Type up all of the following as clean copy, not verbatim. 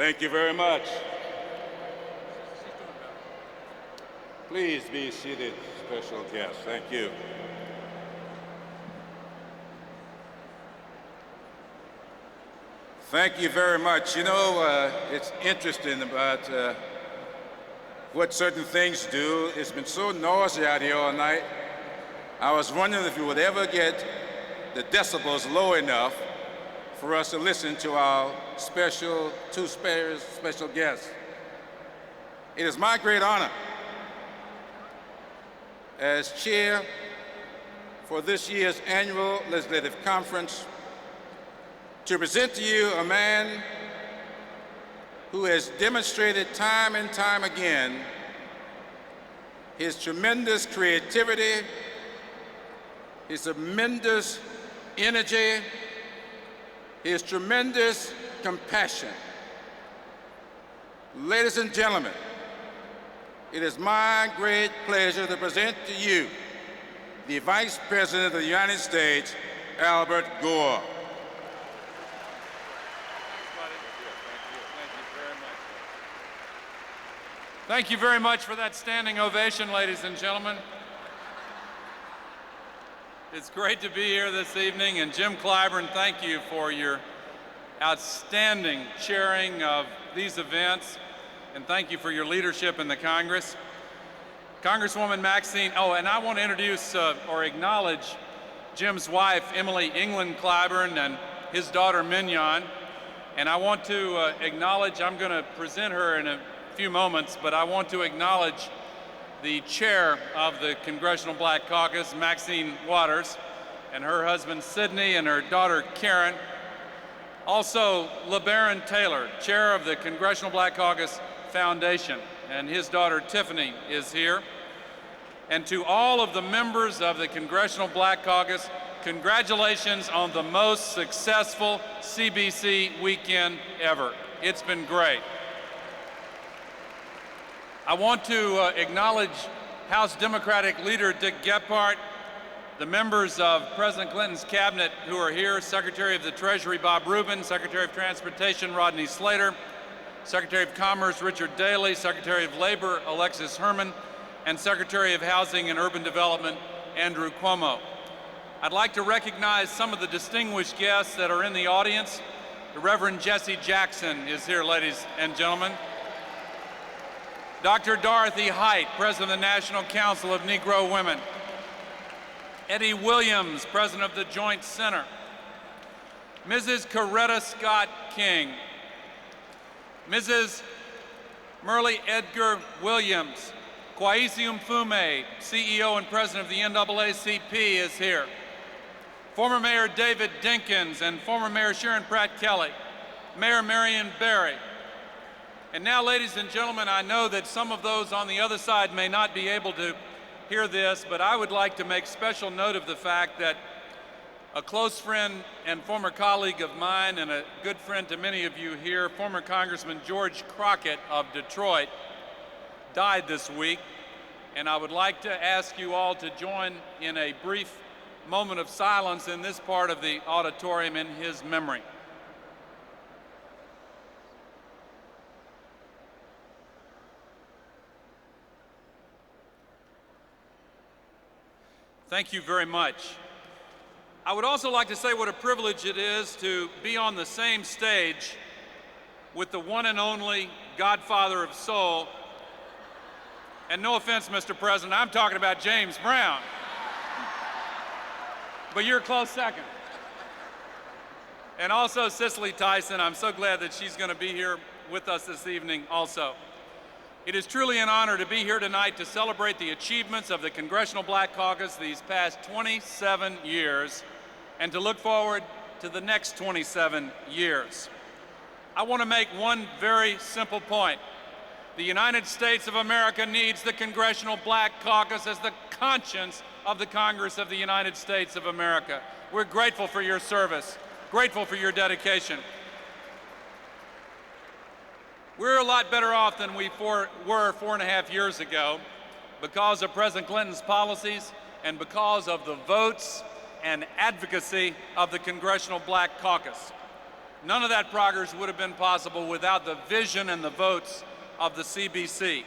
Thank you very much. Please be seated, special guests. Thank you. Thank you very much. You know, it's interesting about what certain things do. It's been so noisy out here all night. I was wondering if you would ever get the decibels low enough for us to listen to our two special guests. It is my great honor as chair for this year's annual legislative conference to present to you a man who has demonstrated time and time again his tremendous creativity, his tremendous energy, his tremendous compassion. Ladies and gentlemen, it is my great pleasure to present to you the Vice President of the United States, Albert Gore. Thank you very much for that standing ovation, ladies and gentlemen. It's great to be here this evening, and Jim Clyburn, thank you for your outstanding chairing of these events, and thank you for your leadership in the Congress. Congresswoman Maxine, and I want to introduce or acknowledge Jim's wife, Emily England Clyburn, and his daughter, Mignon. And I want to acknowledge, I'm going to present her in a few moments, but I want to acknowledge the chair of the Congressional Black Caucus, Maxine Waters, and her husband Sidney and her daughter Karen. Also, LeBaron Taylor, chair of the Congressional Black Caucus Foundation, and his daughter Tiffany is here. And to all of the members of the Congressional Black Caucus, congratulations on the most successful CBC weekend ever. It's been great. I want to acknowledge House Democratic Leader Dick Gephardt, the members of President Clinton's cabinet who are here, Secretary of the Treasury Bob Rubin, Secretary of Transportation Rodney Slater, Secretary of Commerce Richard Daley, Secretary of Labor Alexis Herman, and Secretary of Housing and Urban Development Andrew Cuomo. I'd like to recognize some of the distinguished guests that are in the audience. The Reverend Jesse Jackson is here, ladies and gentlemen. Dr. Dorothy Height, President of the National Council of Negro Women. Eddie Williams, President of the Joint Center. Mrs. Coretta Scott King. Mrs. Merle Edgar Williams. Kwesi Mfume, CEO and President of the NAACP, is here. Former Mayor David Dinkins and former Mayor Sharon Pratt Kelly. Mayor Marion Barry. And now, ladies and gentlemen, I know that some of those on the other side may not be able to hear this, but I would like to make special note of the fact that a close friend and former colleague of mine and a good friend to many of you here, former Congressman George Crockett of Detroit, died this week. And I would like to ask you all to join in a brief moment of silence in this part of the auditorium in his memory. Thank you very much. I would also like to say what a privilege it is to be on the same stage with the one and only Godfather of Soul. And no offense, Mr. President, I'm talking about James Brown. But you're a close second. And also Cicely Tyson, I'm so glad that she's going to be here with us this evening also. It is truly an honor to be here tonight to celebrate the achievements of the Congressional Black Caucus these past 27 years and to look forward to the next 27 years. I want to make one very simple point. The United States of America needs the Congressional Black Caucus as the conscience of the Congress of the United States of America. We're grateful for your service, grateful for your dedication. We're a lot better off than we were 4.5 years ago because of President Clinton's policies and because of the votes and advocacy of the Congressional Black Caucus. None of that progress would have been possible without the vision and the votes of the CBC.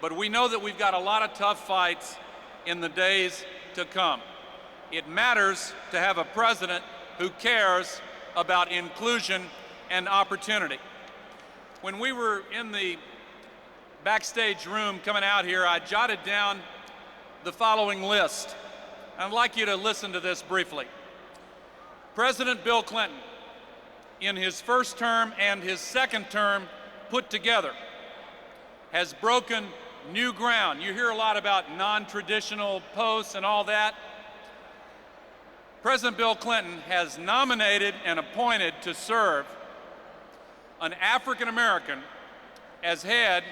But we know that we've got a lot of tough fights in the days to come. It matters to have a president who cares about inclusion and opportunity. When we were in the backstage room coming out here, I jotted down the following list. I'd like you to listen to this briefly. President Bill Clinton, in his first term and his second term put together, has broken new ground. You hear a lot about non-traditional posts and all that. President Bill Clinton has nominated and appointed to serve an African American as head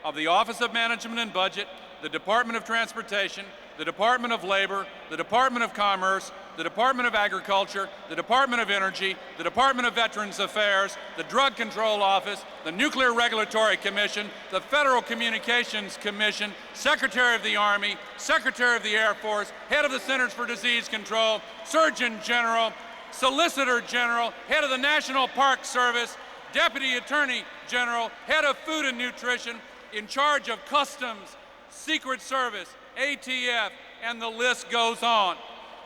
of the Office of Management and Budget, the Department of Transportation, the Department of Labor, the Department of Commerce, the Department of Agriculture, the Department of Energy, the Department of Veterans Affairs, the Drug Control Office, the Nuclear Regulatory Commission, the Federal Communications Commission, Secretary of the Army, Secretary of the Air Force, Head of the Centers for Disease Control, Surgeon General, Solicitor General, Head of the National Park Service, Deputy Attorney General, Head of Food and Nutrition, in charge of Customs, Secret Service, ATF, and the list goes on.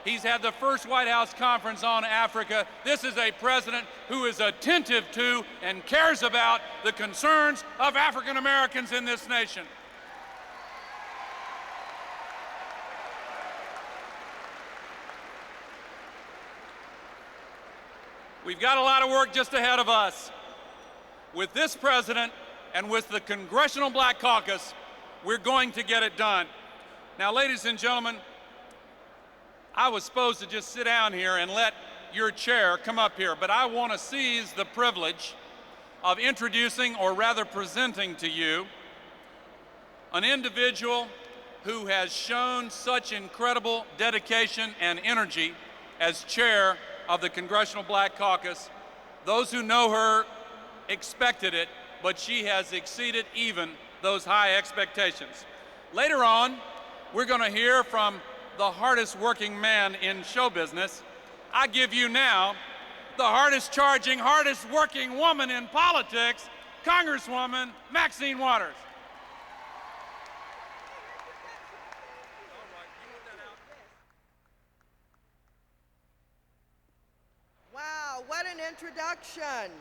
He's had the first White House conference on Africa. This is a president who is attentive to and cares about the concerns of African Americans in this nation. We've got a lot of work just ahead of us. With this president and with the Congressional Black Caucus, we're going to get it done. Now, ladies and gentlemen, I was supposed to just sit down here and let your chair come up here, but I want to seize the privilege of introducing, or rather presenting to you, an individual who has shown such incredible dedication and energy as chair of the Congressional Black Caucus. Those who know her expected it, but she has exceeded even those high expectations. Later on, we're going to hear from the hardest working man in show business. I give you now the hardest charging, hardest working woman in politics, Congresswoman Maxine Waters. Wow, what an introduction.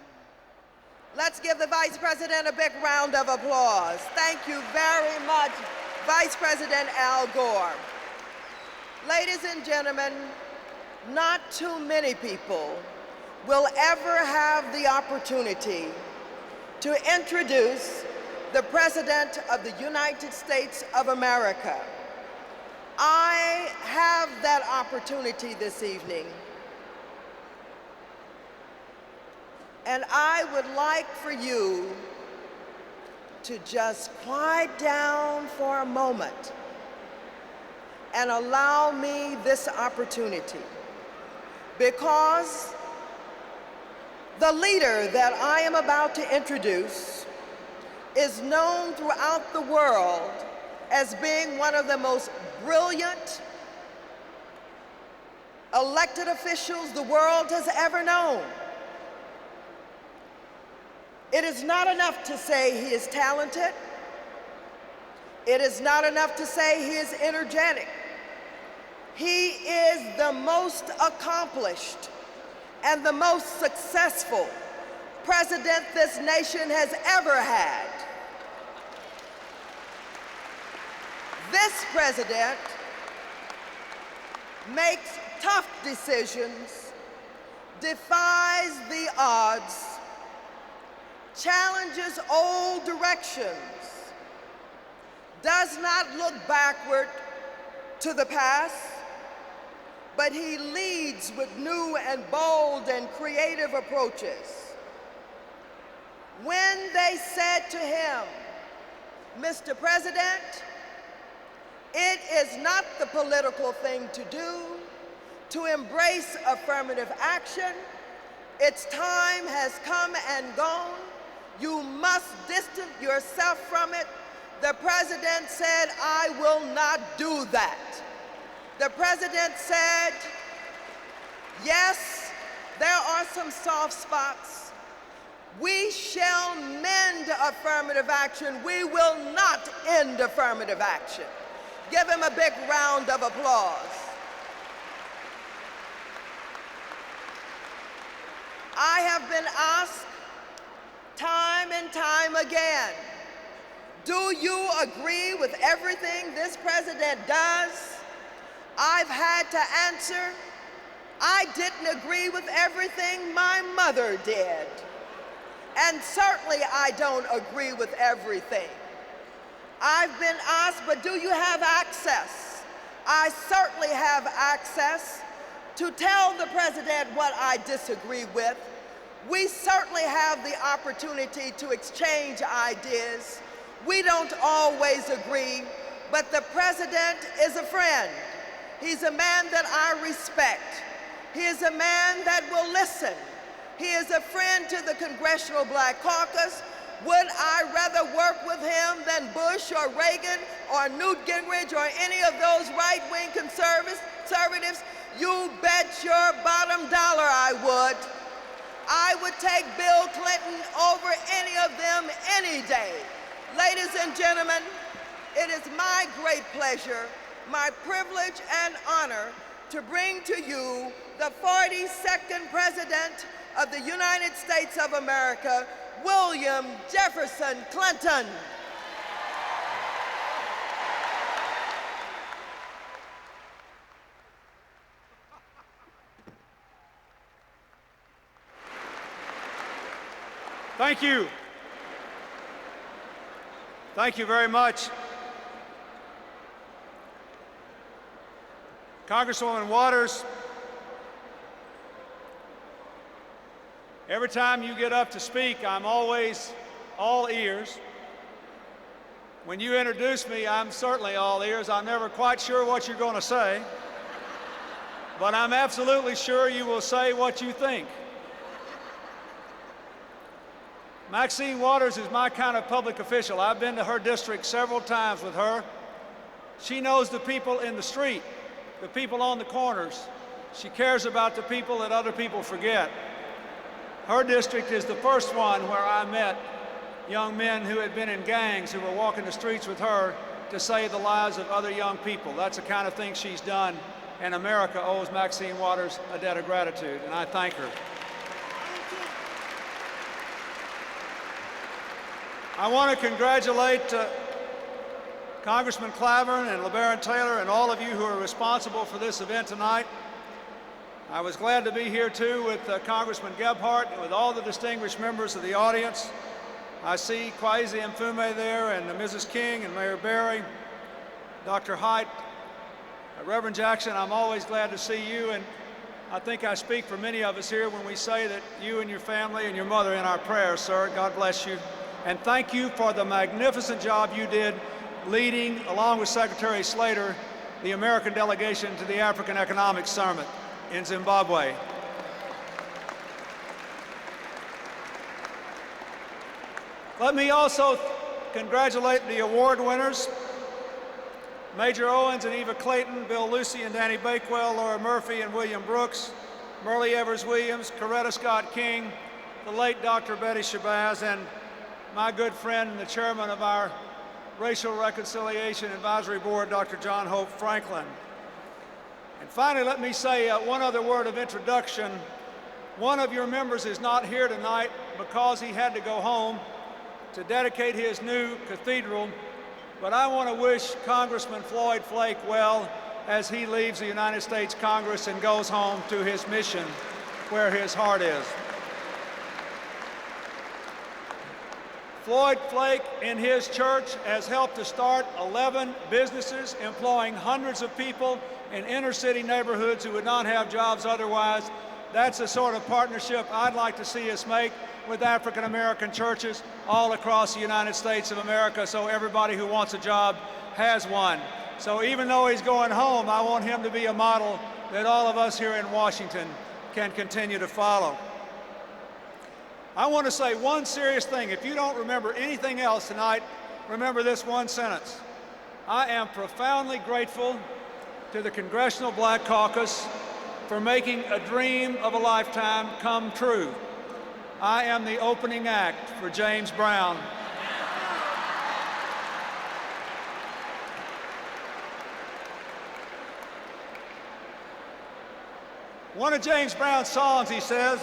Let's give the Vice President a big round of applause. Thank you very much, Vice President Al Gore. Ladies and gentlemen, not too many people will ever have the opportunity to introduce the President of the United States of America. I have that opportunity this evening. And I would like for you to just quiet down for a moment and allow me this opportunity, because the leader that I am about to introduce is known throughout the world as being one of the most brilliant elected officials the world has ever known. It is not enough to say he is talented. It is not enough to say he is energetic. He is the most accomplished and the most successful president this nation has ever had. This president makes tough decisions, defies the odds, challenges old directions, does not look backward to the past, but he leads with new and bold and creative approaches. When they said to him, "Mr. President, it is not the political thing to do to embrace affirmative action. Its time has come and gone. You must distance yourself from it," the president said, "I will not do that." The president said, "Yes, There are some soft spots. We shall mend affirmative action. We will not end affirmative action. Give him a big round of applause. I have been asked time and time again, do you agree with everything this president does? I've had to answer, I didn't agree with everything my mother did. And certainly I don't agree with everything. I've been asked, but do you have access? I certainly have access to tell the president what I disagree with. We certainly have the opportunity to exchange ideas. We don't always agree, but the president is a friend. He's a man that I respect. He is a man that will listen. He is a friend to the Congressional Black Caucus. Would I rather work with him than Bush or Reagan or Newt Gingrich or any of those right-wing conservatives? You bet your bottom dollar I would. I would take Bill Clinton over any of them any day. Ladies and gentlemen, it is my great pleasure, my privilege and honor to bring to you the 42nd President of the United States of America, William Jefferson Clinton. Thank you. Thank you very much. Congresswoman Waters, every time you get up to speak, I'm always all ears. When you introduce me, I'm certainly all ears. I'm never quite sure what you're going to say, but I'm absolutely sure you will say what you think. Maxine Waters is my kind of public official. I've been to her district several times with her. She knows the people in the street, the people on the corners. She cares about the people that other people forget. Her district is the first one where I met young men who had been in gangs who were walking the streets with her to save the lives of other young people. That's the kind of thing she's done, and America owes Maxine Waters a debt of gratitude, and I thank her. I want to congratulate Congressman Clyburn and LeBaron Taylor and all of you who are responsible for this event tonight. I was glad to be here too with Congressman Gebhardt and with all the distinguished members of the audience. I see Kwesi Mfume there and Mrs. King and Mayor Berry, Dr. Haidt, Reverend Jackson. I'm always glad to see you, and I think I speak for many of us here when we say that you and your family and your mother in our prayers, sir. God bless you. And thank you for the magnificent job you did leading, along with Secretary Slater, the American delegation to the African Economic Summit in Zimbabwe. Let me also congratulate the award winners, Major Owens and Eva Clayton, Bill Lucy and Danny Bakewell, Laura Murphy and William Brooks, Merle Evers-Williams, Coretta Scott King, the late Dr. Betty Shabazz, and my good friend and the chairman of our Racial Reconciliation Advisory Board, Dr. John Hope Franklin. And finally, let me say one other word of introduction. One of your members is not here tonight because he had to go home to dedicate his new cathedral, but I want to wish Congressman Floyd Flake well as he leaves the United States Congress and goes home to his mission where his heart is. Floyd Flake in his church has helped to start 11 businesses employing hundreds of people in inner city neighborhoods who would not have jobs otherwise. That's the sort of partnership I'd like to see us make with African American churches all across the United States of America, so everybody who wants a job has one. So even though he's going home, I want him to be a model that all of us here in Washington can continue to follow. I want to say one serious thing. If you don't remember anything else tonight, remember this one sentence. I am profoundly grateful to the Congressional Black Caucus for making a dream of a lifetime come true. I am the opening act for James Brown. One of James Brown's songs, he says,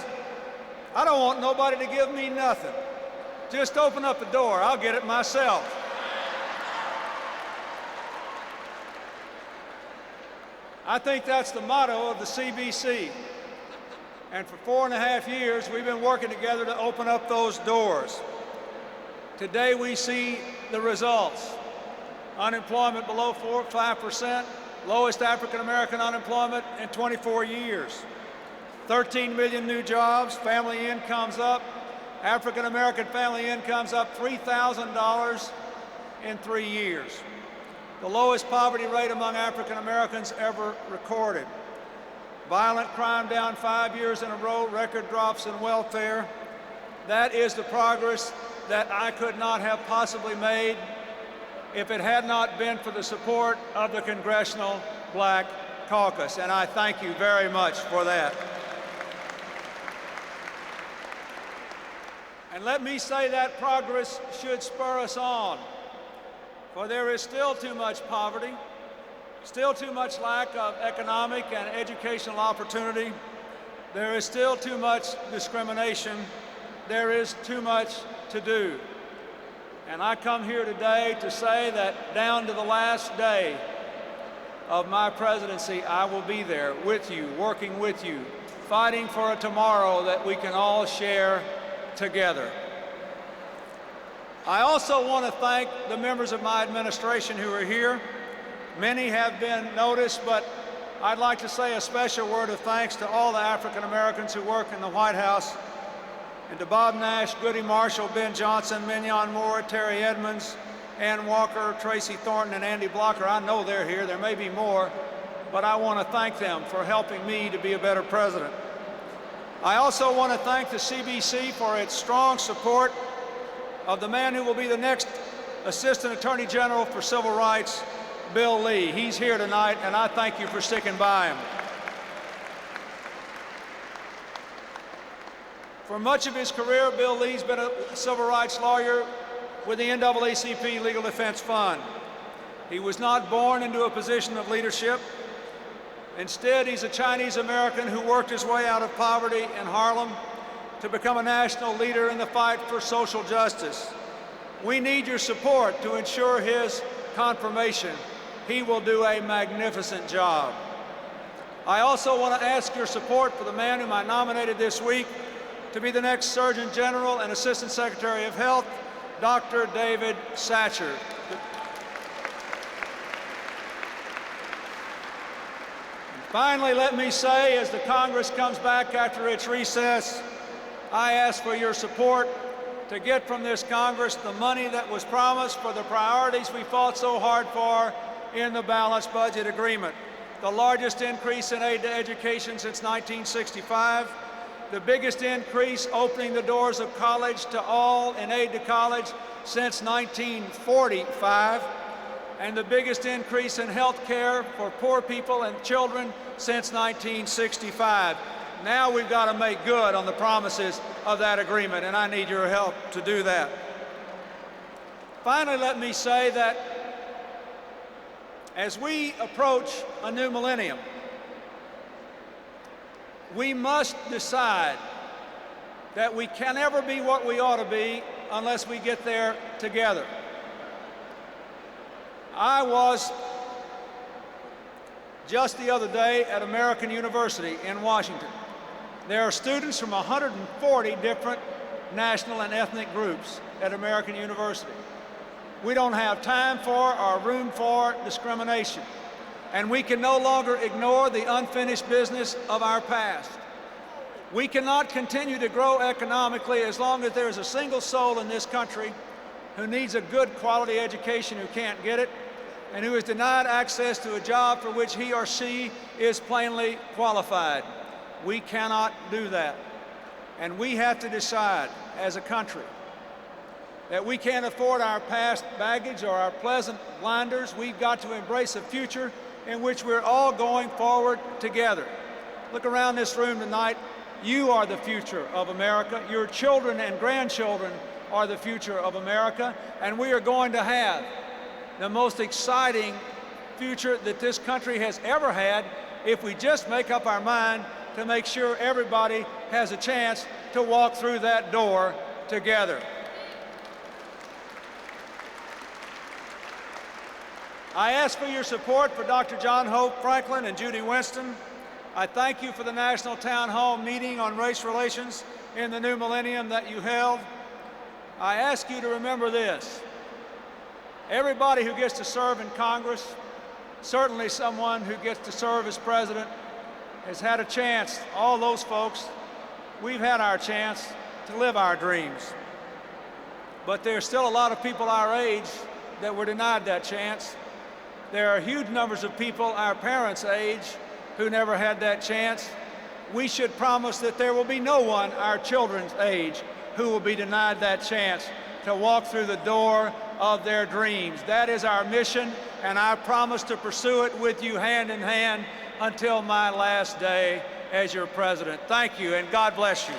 "I don't want nobody to give me nothing. Just open up the door, I'll get it myself." I think that's the motto of the CBC. And for 4.5 years, we've been working together to open up those doors. Today, we see the results. Unemployment below 5%, lowest African-American unemployment in 24 years. 13 million new jobs, family incomes up. African-American family incomes up $3,000 in 3 years. The lowest poverty rate among African Americans ever recorded. Violent crime down 5 years in a row, record drops in welfare. That is the progress that I could not have possibly made if it had not been for the support of the Congressional Black Caucus, and I thank you very much for that. And let me say that progress should spur us on. For there is still too much poverty, still too much lack of economic and educational opportunity. There is still too much discrimination. There is too much to do. And I come here today to say that down to the last day of my presidency, I will be there with you, working with you, fighting for a tomorrow that we can all share together. I also want to thank the members of my administration who are here. Many have been noticed, but I'd like to say a special word of thanks to all the African Americans who work in the White House, and to Bob Nash, Goody Marshall, Ben Johnson, Mignon Moore, Terry Edmonds, Ann Walker, Tracy Thornton, and Andy Blocker. I know they're here. There may be more, but I want to thank them for helping me to be a better president. I also want to thank the CBC for its strong support of the man who will be the next Assistant Attorney General for Civil Rights, Bill Lee. He's here tonight, and I thank you for sticking by him. For much of his career, Bill Lee's been a civil rights lawyer with the NAACP Legal Defense Fund. He was not born into a position of leadership. Instead, he's a Chinese American who worked his way out of poverty in Harlem to become a national leader in the fight for social justice. We need your support to ensure his confirmation. He will do a magnificent job. I also want to ask your support for the man whom I nominated this week to be the next Surgeon General and Assistant Secretary of Health, Dr. David Satcher. Finally, let me say, as the Congress comes back after its recess, I ask for your support to get from this Congress the money that was promised for the priorities we fought so hard for in the balanced budget agreement. The largest increase in aid to education since 1965, the biggest increase opening the doors of college to all in aid to college since 1945, and the biggest increase in health care for poor people and children since 1965. Now we've got to make good on the promises of that agreement, and I need your help to do that. Finally, let me say that as we approach a new millennium, we must decide that we can never be what we ought to be unless we get there together. I was just the other day at American University in Washington. There are students from 140 different national and ethnic groups at American University. We don't have time for or room for discrimination, and we can no longer ignore the unfinished business of our past. We cannot continue to grow economically as long as there is a single soul in this country who needs a good quality education who can't get it, and who is denied access to a job for which he or she is plainly qualified. We cannot do that. And we have to decide as a country that we can't afford our past baggage or our pleasant blinders. We've got to embrace a future in which we're all going forward together. Look around this room tonight. You are the future of America. Your children and grandchildren are the future of America, and we are going to have the most exciting future that this country has ever had if we just make up our mind to make sure everybody has a chance to walk through that door together. I ask for your support for Dr. John Hope Franklin and Judy Winston. I thank you for the National Town Hall meeting on race relations in the new millennium that you held. I ask you to remember this. Everybody who gets to serve in Congress, certainly someone who gets to serve as president, has had a chance. All those folks, we've had our chance to live our dreams. But there's still a lot of people our age that were denied that chance. There are huge numbers of people our parents' age who never had that chance. We should promise that there will be no one our children's age who will be denied that chance to walk through the door of their dreams. That is our mission, and I promise to pursue it with you hand in hand until my last day as your president. Thank you, and God bless you.